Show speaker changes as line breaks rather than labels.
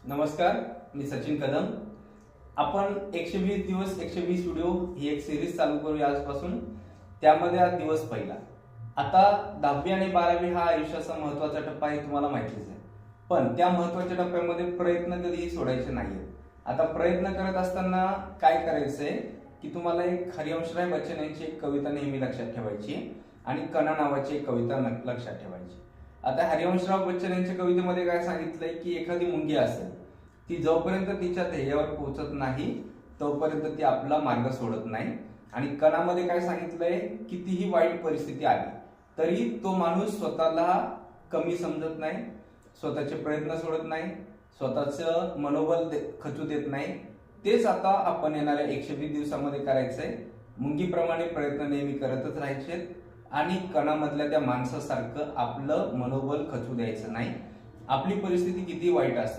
नमस्कार, मी सचिन कदम। आपण 120 दिवस 120 व्हिडिओ ही एक सिरीज चालू करूया आजपासून। त्यामध्ये आज दिवस पहिला। आता 10वी आणि 12वी हा आयुष्याचा महत्त्वाचा टप्पा आहे, तुम्हाला माहितीच आहे। पण त्या महत्त्वाच्या टप्प्यामध्ये प्रयत्न कधीही सोडायचे नाहीत। आता प्रयत्न करत असताना काय करायचंय की तुम्हाला एक हरिवंशराय बच्चन यांची एक कविता नेहमी लक्षात ठेवायची आणि कणा नावाची एक कविता लक्षात ठेवायची। आता हरिवंशराव बच्चन यांच्या कवितेमध्ये काय सांगितलंय की एखादी मुंगी असेल, ती जोपर्यंत तिच्या ध्येयावर पोहोचत नाही तोपर्यंत ती आपला मार्ग सोडत नाही। आणि कणामध्ये काय सांगितलंय, कितीही वाईट परिस्थिती आली तरी तो माणूस स्वतःला कमी समजत नाही, स्वतःचे प्रयत्न सोडत नाही, स्वतःचं मनोबल खचू देत नाही। तेच आता आपण येणाऱ्या 120 दिवसामध्ये करायचंय। मुंगीप्रमाणे प्रयत्न नेहमी करतच राहायचे आणि कणामधल्या त्या माणसासारखं आपलं मनोबल खचू द्यायचं नाही। आपली परिस्थिती किती वाईट असेल